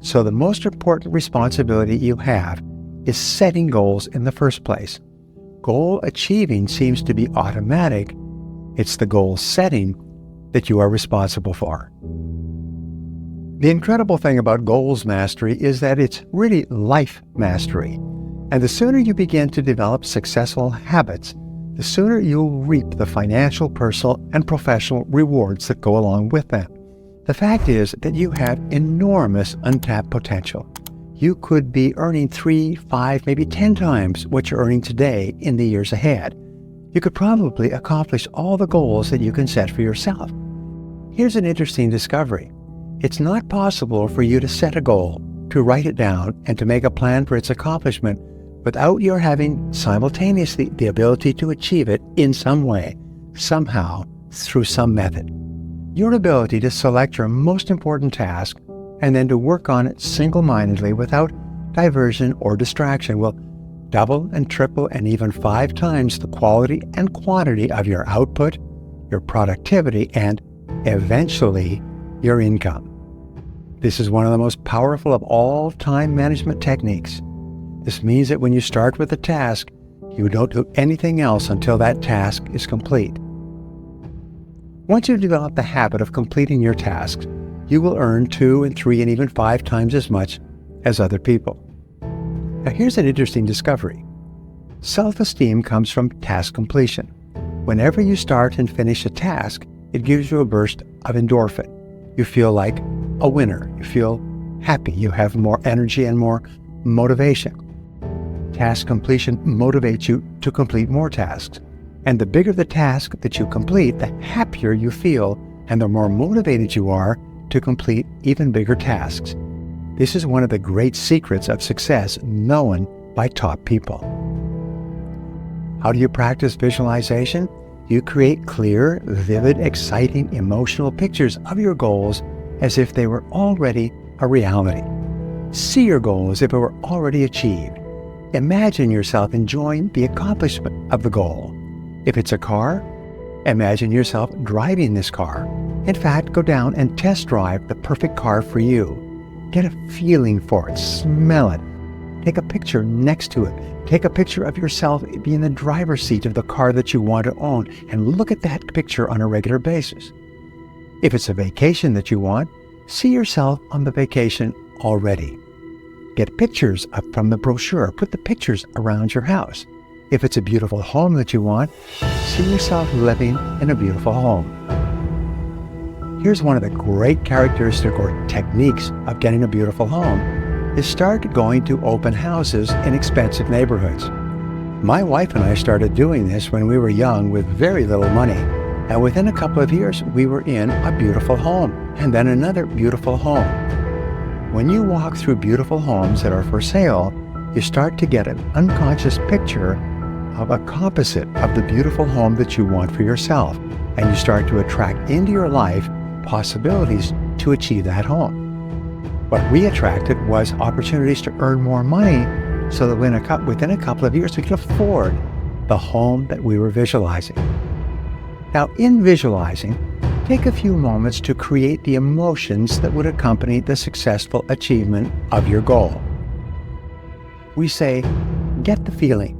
So the most important responsibility you have is setting goals in the first place. Goal achieving seems to be automatic. It's the goal setting that you are responsible for. The incredible thing about goals mastery is that it's really life mastery. And the sooner you begin to develop successful habits, the sooner you'll reap the financial, personal, and professional rewards that go along with them. The fact is that you have enormous untapped potential. You could be earning 3, 5, maybe 10 times what you're earning today in the years ahead. You could probably accomplish all the goals that you can set for yourself. Here's an interesting discovery. It's not possible for you to set a goal, to write it down, and to make a plan for its accomplishment without your having simultaneously the ability to achieve it in some way, somehow, through some method. Your ability to select your most important task and then to work on it single-mindedly without diversion or distraction will double and triple and even 5 times the quality and quantity of your output, your productivity, and eventually your income. This is one of the most powerful of all time management techniques. This means that when you start with a task, you don't do anything else until that task is complete. Once you develop the habit of completing your tasks, you will earn 2 and 3 and even 5 times as much as other people. Now here's an interesting discovery. Self-esteem comes from task completion. Whenever you start and finish a task, it gives you a burst of endorphin. You feel like a winner. You feel happy. You have more energy and more motivation. Task completion motivates you to complete more tasks. And the bigger the task that you complete, the happier you feel and the more motivated you are to complete even bigger tasks. This is one of the great secrets of success known by top people. How do you practice visualization? You create clear, vivid, exciting, emotional pictures of your goals as if they were already a reality. See your goal as if it were already achieved. Imagine yourself enjoying the accomplishment of the goal. If it's a car, imagine yourself driving this car. In fact, go down and test drive the perfect car for you. Get a feeling for it, smell it. Take a picture next to it. Take a picture of yourself being in the driver's seat of the car that you want to own and look at that picture on a regular basis. If it's a vacation that you want, see yourself on the vacation already. Get pictures from the brochure. Put the pictures around your house. If it's a beautiful home that you want, see yourself living in a beautiful home. Here's one of the great characteristics or techniques of getting a beautiful home is start going to open houses in expensive neighborhoods. My wife and I started doing this when we were young with very little money. And within a couple of years, we were in a beautiful home and then another beautiful home. When you walk through beautiful homes that are for sale, you start to get an unconscious picture of a composite of the beautiful home that you want for yourself. And you start to attract into your life possibilities to achieve that home. What we attracted was opportunities to earn more money so that within a couple of years we could afford the home that we were visualizing. Now, in visualizing, take a few moments to create the emotions that would accompany the successful achievement of your goal. We say, get the feeling.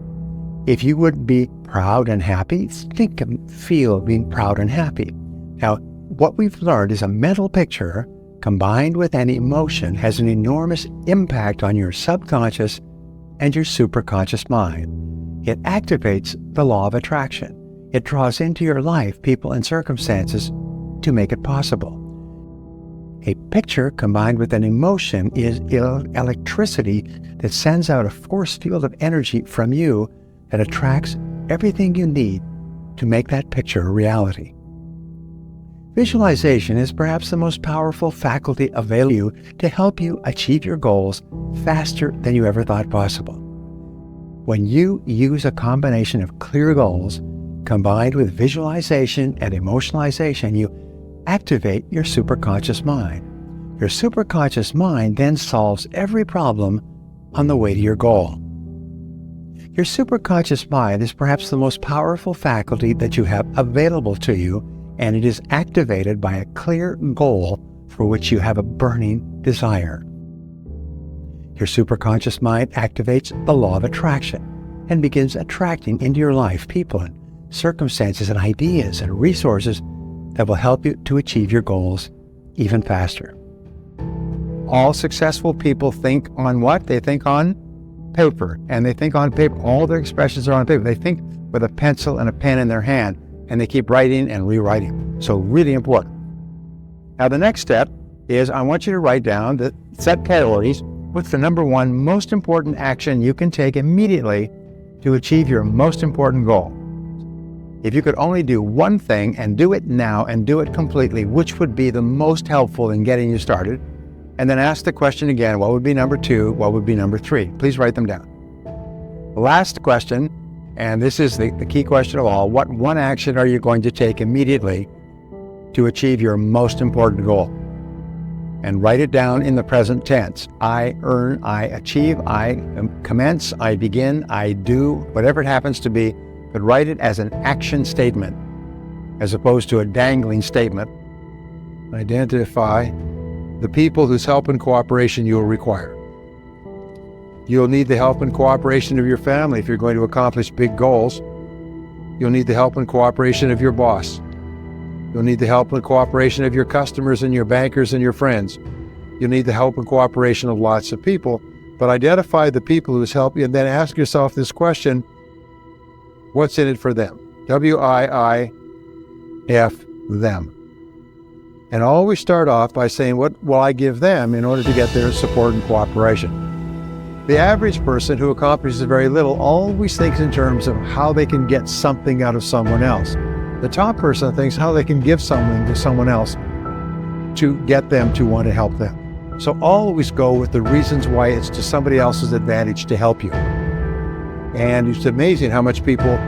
If you would be proud and happy, think and feel being proud and happy. Now, what we've learned is a mental picture combined with an emotion has an enormous impact on your subconscious and your superconscious mind. It activates the law of attraction. It draws into your life people and circumstances to make it possible. A picture combined with an emotion is electricity that sends out a force field of energy from you that attracts everything you need to make that picture a reality. Visualization is perhaps the most powerful faculty available to you to help you achieve your goals faster than you ever thought possible. When you use a combination of clear goals combined with visualization and emotionalization, you activate your superconscious mind. Your superconscious mind then solves every problem on the way to your goal. Your superconscious mind is perhaps the most powerful faculty that you have available to you, and it is activated by a clear goal for which you have a burning desire. Your superconscious mind activates the law of attraction and begins attracting into your life people and circumstances and ideas and resources that will help you to achieve your goals even faster. All successful people think on what? They think on paper, and they think on paper. All their expressions are on paper. They think with a pencil and a pen in their hand, and they keep writing and rewriting. So really important. Now the next step is I want you to write down the set priorities. What's the number one most important action you can take immediately to achieve your most important goal? If you could only do one thing and do it now and do it completely, which would be the most helpful in getting you started? And then ask the question again, what would be number 2? What would be number 3? Please write them down. The last question, and this is the key question of all, what one action are you going to take immediately to achieve your most important goal? And write it down in the present tense. I earn, I achieve, I commence, I begin, I do, whatever it happens to be, but write it as an action statement as opposed to a dangling statement. Identify the people whose help and cooperation you will require. You'll need the help and cooperation of your family if you're going to accomplish big goals. You'll need the help and cooperation of your boss. You'll need the help and cooperation of your customers and your bankers and your friends. You'll need the help and cooperation of lots of people, but identify the people whose help you, and then ask yourself this question, what's in it for them? W-I-I-F, them. And always start off by saying, what will I give them in order to get their support and cooperation? The average person who accomplishes very little always thinks in terms of how they can get something out of someone else. The top person thinks how they can give something to someone else to get them to want to help them. So always go with the reasons why it's to somebody else's advantage to help you. And it's amazing how much people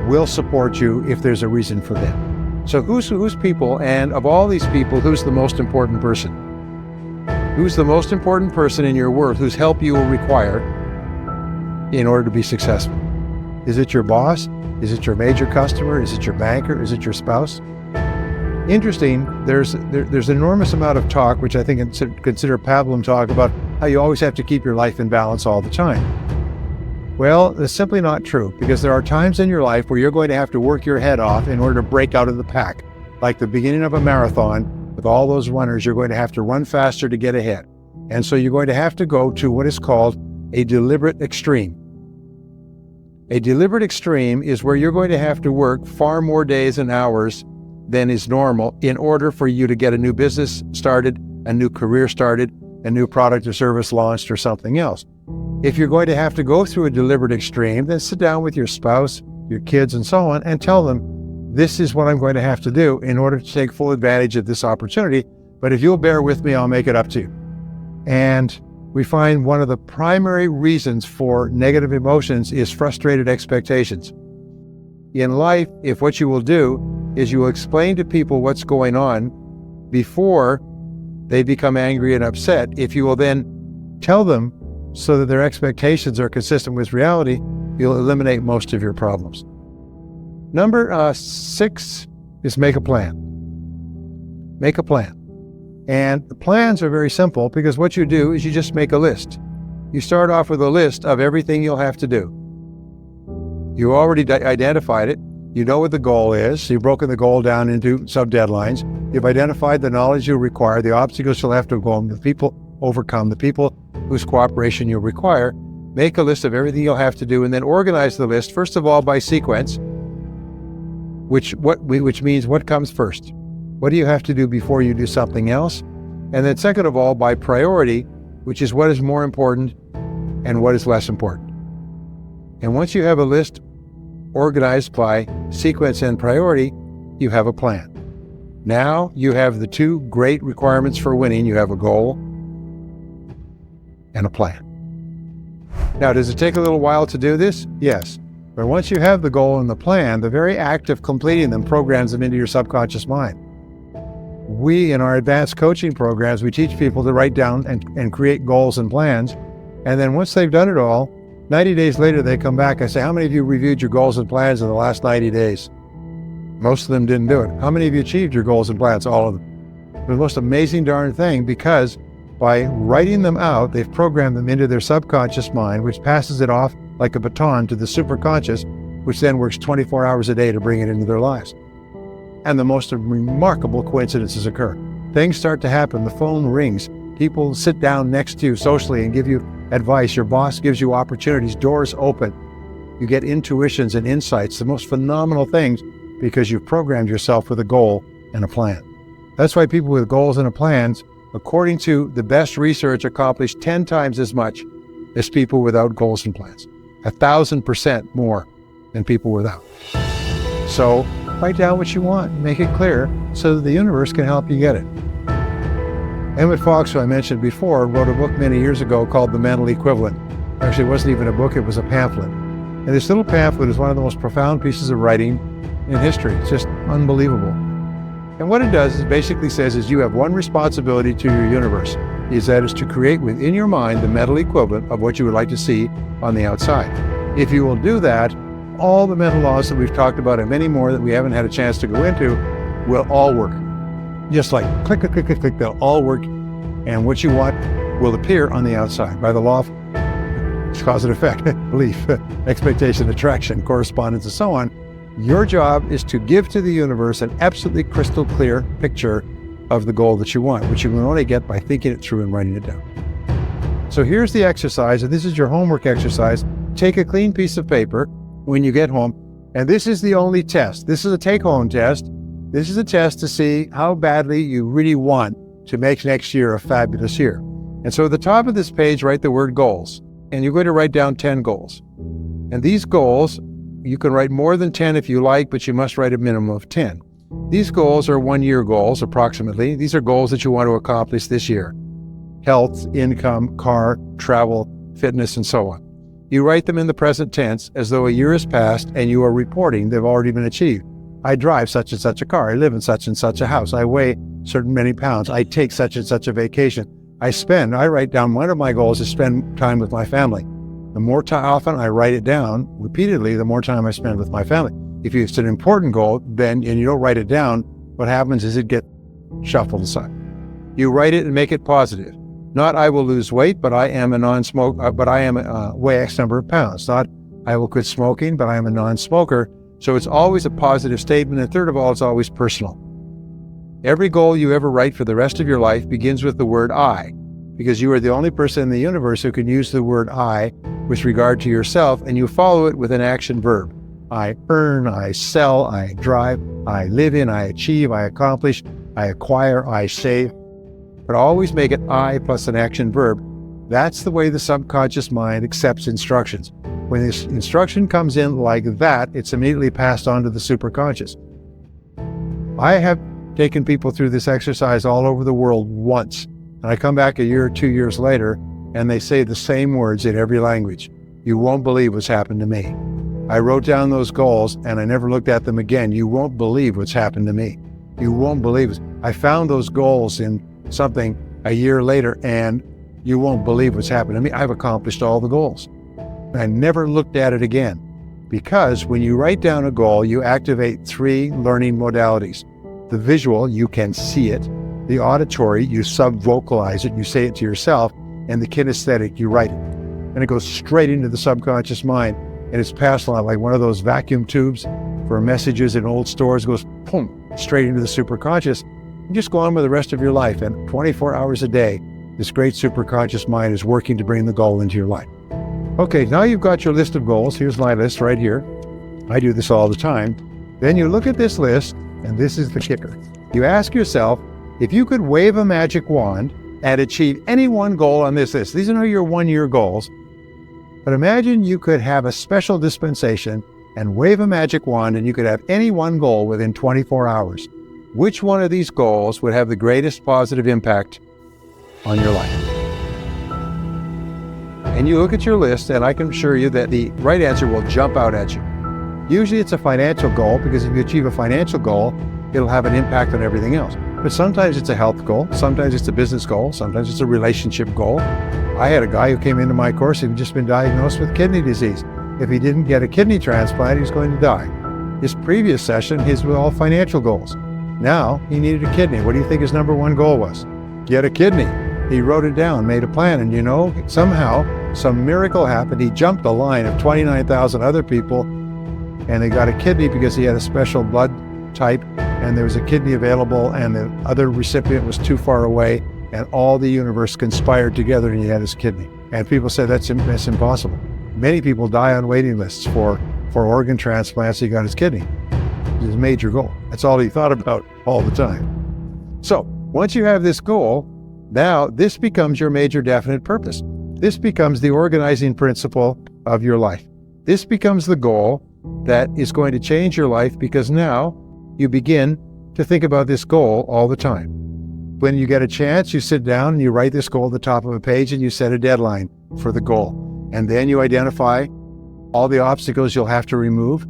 will support you if there's a reason for them. So who's people, and of all these people, who's the most important person? Who's the most important person in your world whose help you will require in order to be successful? Is it your boss? Is it your major customer? Is it your banker? Is it your spouse? Interesting, there's an enormous amount of talk, which I think consider pablum talk, about how you always have to keep your life in balance all the time. Well, that's simply not true, because there are times in your life where you're going to have to work your head off in order to break out of the pack. Like the beginning of a marathon, with all those runners, you're going to have to run faster to get ahead. And so you're going to have to go to what is called a deliberate extreme. A deliberate extreme is where you're going to have to work far more days and hours than is normal in order for you to get a new business started, a new career started, a new product or service launched, or something else. If you're going to have to go through a deliberate extreme, then sit down with your spouse, your kids, and so on, and tell them, this is what I'm going to have to do in order to take full advantage of this opportunity. But if you'll bear with me, I'll make it up to you. And we find one of the primary reasons for negative emotions is frustrated expectations. In life, if what you will do is you will explain to people what's going on before they become angry and upset, if you will then tell them so that their expectations are consistent with reality, you'll eliminate most of your problems. Number 6 is make a plan. Make a plan. And the plans are very simple, because what you do is you just make a list. You start off with a list of everything you'll have to do. You already identified it. You know what the goal is. You've broken the goal down into sub-deadlines. You've identified the knowledge you require, the obstacles you'll have to overcome, the people whose cooperation you'll require. Make a list of everything you'll have to do, and then organize the list, first of all, by sequence, which means what comes first. What do you have to do before you do something else? And then second of all, by priority, which is what is more important and what is less important. And once you have a list organized by sequence and priority, you have a plan. Now you have the 2 great requirements for winning. You have a goal and a plan. Now, does it take a little while to do this? Yes. But once you have the goal and the plan, the very act of completing them programs them into your subconscious mind. We, in our advanced coaching programs, we teach people to write down and create goals and plans. And then once they've done it all, 90 days later, they come back. I say, how many of you reviewed your goals and plans in the last 90 days? Most of them didn't do it. How many of you achieved your goals and plans? All of them. It was the most amazing darn thing, because By writing them out, they've programmed them into their subconscious mind, which passes it off like a baton to the superconscious, which then works 24 hours a day to bring it into their lives. And the most remarkable coincidences occur. Things start to happen. The phone rings. People sit down next to you socially and give you advice. Your boss gives you opportunities. Doors open. You get intuitions and insights, the most phenomenal things, because you've programmed yourself with a goal and a plan. That's why people with goals and plans, according to the best research, accomplish 10 times as much as people without goals and plans. 1,000% more than people without. So write down what you want, make it clear so that the universe can help you get it. Emmett Fox, who I mentioned before, wrote a book many years ago called The Mental Equivalent. Actually, it wasn't even a book, it was a pamphlet. And this little pamphlet is one of the most profound pieces of writing in history. It's just unbelievable. And what it does is basically says is you have one responsibility to your universe, is to create within your mind the mental equivalent of what you would like to see on the outside. If you will do that, all the mental laws that we've talked about and many more that we haven't had a chance to go into will all work. Just like click, click, click, click, click, they'll all work. And what you want will appear on the outside by the law of cause and effect, belief, expectation, attraction, correspondence, and so on. Your job is to give to the universe an absolutely crystal clear picture of the goal that you want, which you can only get by thinking it through and writing it down. So here's the exercise, and this is your homework exercise. Take a clean piece of paper when you get home, and this is the only test. This is a take-home test. This is a test to see how badly you really want to make next year a fabulous year. And so at the top of this page, write the word goals, and you're going to write down 10 goals. And these goals, you can write more than 10 if you like, but you must write a minimum of 10. These goals are 1-year goals, approximately. These are goals that you want to accomplish this year. Health, income, car, travel, fitness, and so on. You write them in the present tense as though a year has passed and you are reporting they've already been achieved. I drive such and such a car. I live in such and such a house. I weigh certain many pounds. I take such and such a vacation. I write down, one of my goals is spend time with my family. The more often I write it down repeatedly, the more time I spend with my family. If it's an important goal, then, and you don't write it down, what happens is it gets shuffled aside. You write it and make it positive. Not I will lose weight, but I am a non-smoker, weigh X number of pounds. Not I will quit smoking, but I am a non-smoker. So it's always a positive statement. And third of all, it's always personal. Every goal you ever write for the rest of your life begins with the word I, because you are the only person in the universe who can use the word I with regard to yourself, and you follow it with an action verb. I earn, I sell, I drive, I live in, I achieve, I accomplish, I acquire, I save. But always make it I plus an action verb. That's the way the subconscious mind accepts instructions. When this instruction comes in like that, it's immediately passed on to the superconscious. I have taken people through this exercise all over the world once, and I come back a year or 2 years later, and they say the same words in every language. You won't believe what's happened to me. I wrote down those goals, and I never looked at them again. You won't believe what's happened to me. You won't believe it. I found those goals in something a year later, and you won't believe what's happened to me. I've accomplished all the goals. I never looked at it again, because when you write down a goal, you activate 3 learning modalities. The visual, you can see it. The auditory, you sub-vocalize it, you say it to yourself. And the kinesthetic, you write it. And it goes straight into the subconscious mind, and it's passed along like one of those vacuum tubes for messages in old stores. It goes, boom, straight into the superconscious. You just go on with the rest of your life, and 24 hours a day, this great superconscious mind is working to bring the goal into your life. Okay, now you've got your list of goals. Here's my list right here. I do this all the time. Then you look at this list, and this is the kicker. You ask yourself, if you could wave a magic wand and achieve any one goal on this list. These are not your 1-year goals, but imagine you could have a special dispensation and wave a magic wand and you could have any one goal within 24 hours. Which one of these goals would have the greatest positive impact on your life? And you look at your list, and I can assure you that the right answer will jump out at you. Usually it's a financial goal, because if you achieve a financial goal, it'll have an impact on everything else. But sometimes it's a health goal, sometimes it's a business goal, sometimes it's a relationship goal. I had a guy who came into my course and had just been diagnosed with kidney disease. If he didn't get a kidney transplant, he was going to die. His previous session, his were all financial goals. Now, he needed a kidney. What do you think his number 1 goal was? Get a kidney. He wrote it down, made a plan, and somehow some miracle happened. He jumped the line of 29,000 other people, and they got a kidney because he had a special blood type, and there was a kidney available, and the other recipient was too far away, and all the universe conspired together, and he had his kidney. And people say that's impossible. Many people die on waiting lists for organ transplants. He got his kidney. His major goal. That's all he thought about all the time. So once you have this goal, now this becomes your major definite purpose. This becomes the organizing principle of your life. This becomes the goal that is going to change your life, because now you begin to think about this goal all the time. When you get a chance, you sit down and you write this goal at the top of a page, and you set a deadline for the goal. And then you identify all the obstacles you'll have to remove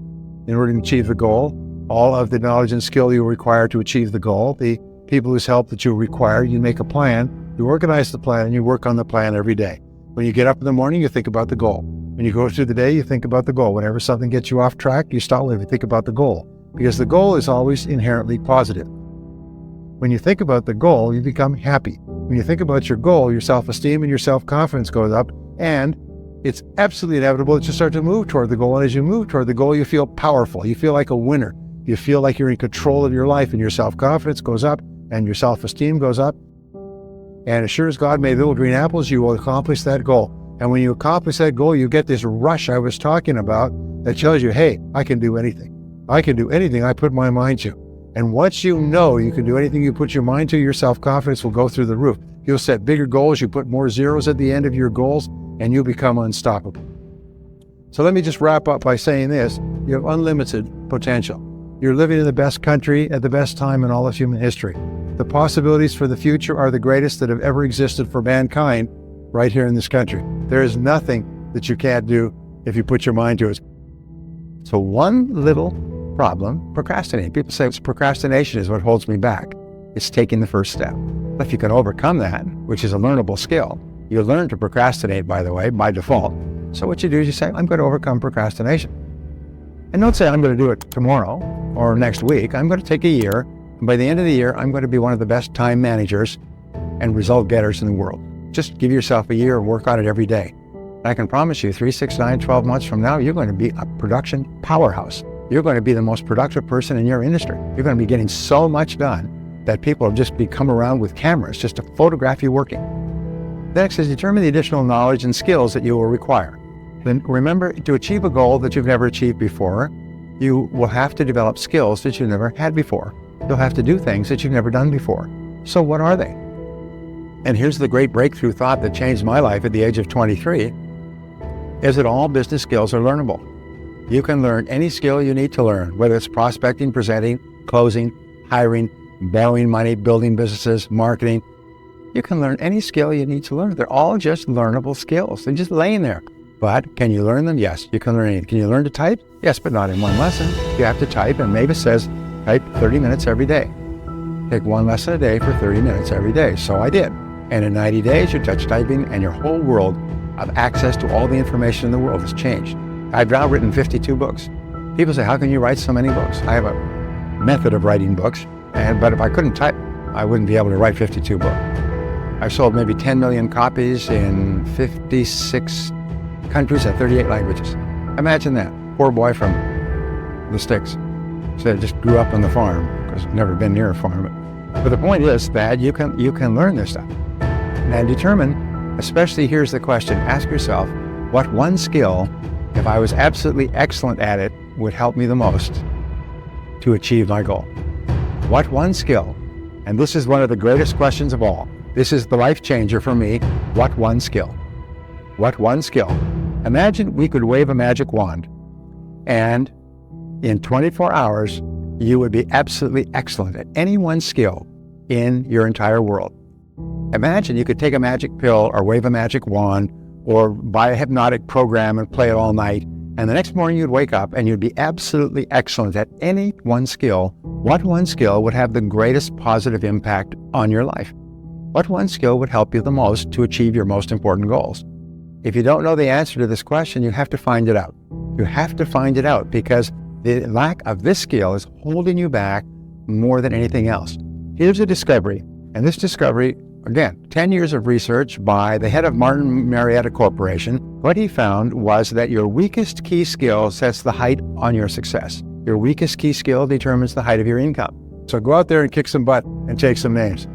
in order to achieve the goal, all of the knowledge and skill you require to achieve the goal, the people whose help that you require. You make a plan, you organize the plan, and you work on the plan every day. When you get up in the morning, you think about the goal. When you go through the day, you think about the goal. Whenever something gets you off track, you stop and think about the goal, because the goal is always inherently positive. When you think about the goal, you become happy. When you think about your goal, your self-esteem and your self-confidence goes up, and it's absolutely inevitable that you start to move toward the goal. And as you move toward the goal, you feel powerful. You feel like a winner. You feel like you're in control of your life, and your self-confidence goes up, and your self-esteem goes up. And as sure as God made little green apples, you will accomplish that goal. And when you accomplish that goal, you get this rush I was talking about that tells you, hey, I can do anything. I can do anything I put my mind to. And once you know you can do anything you put your mind to, your self-confidence will go through the roof. You'll set bigger goals, you put more zeros at the end of your goals, and you become unstoppable. So let me just wrap up by saying this. You have unlimited potential. You're living in the best country at the best time in all of human history. The possibilities for the future are the greatest that have ever existed for mankind right here in this country. There is nothing that you can't do if you put your mind to it. So one little problem, procrastinating. People say procrastination is what holds me back. It's taking the first step. If you can overcome that, which is a learnable skill, you learn to procrastinate, by the way, by default. So what you do is you say, I'm going to overcome procrastination. And don't say I'm going to do it tomorrow or next week. I'm going to take a year. And by the end of the year, I'm going to be one of the best time managers and result getters in the world. Just give yourself a year and work on it every day. And I can promise you 3, 6, 9, 12 months from now, you're going to be a production powerhouse. You're going to be the most productive person in your industry. You're going to be getting so much done that people have just come around with cameras just to photograph you working. Next is determine the additional knowledge and skills that you will require. Then remember, to achieve a goal that you've never achieved before, you will have to develop skills that you've never had before. You'll have to do things that you've never done before. So what are they? And here's the great breakthrough thought that changed my life at the age of 23, is that all business skills are learnable. You can learn any skill you need to learn, whether it's prospecting, presenting, closing, hiring, borrowing money, building businesses, marketing. You can learn any skill you need to learn. They're all just learnable skills. They're just laying there. But can you learn them? Yes, you can learn anything. Can you learn to type? Yes, but not in one lesson. You have to type, and Mavis says, type 30 minutes every day. Take one lesson a day for 30 minutes every day. So I did. And in 90 days, you touch typing, and your whole world of access to all the information in the world has changed. I've now written 52 books. People say, how can you write so many books? I have a method of writing books, but if I couldn't type, I wouldn't be able to write 52 books. I've sold maybe 10 million copies in 56 countries at 38 languages. Imagine that. Poor boy from the sticks. So I just grew up on the farm, because I've never been near a farm. But the point is that you can learn this stuff. And determine, especially here's the question, ask yourself, what one skill, if I was absolutely excellent at it, would help me the most to achieve my goal? What one skill, and this is one of the greatest questions of all, this is the life changer for me, what one skill? What one skill? Imagine we could wave a magic wand, and in 24 hours, you would be absolutely excellent at any one skill in your entire world. Imagine you could take a magic pill or wave a magic wand or buy a hypnotic program and play it all night, and the next morning you'd wake up and you'd be absolutely excellent at any one skill. What one skill would have the greatest positive impact on your life? What one skill would help you the most to achieve your most important goals? If you don't know the answer to this question, you have to find it out. You have to find it out, because the lack of this skill is holding you back more than anything else. Here's a discovery, and this discovery again, 10 years of research by the head of Martin Marietta Corporation. What he found was that your weakest key skill sets the height on your success. Your weakest key skill determines the height of your income. So go out there and kick some butt and take some names.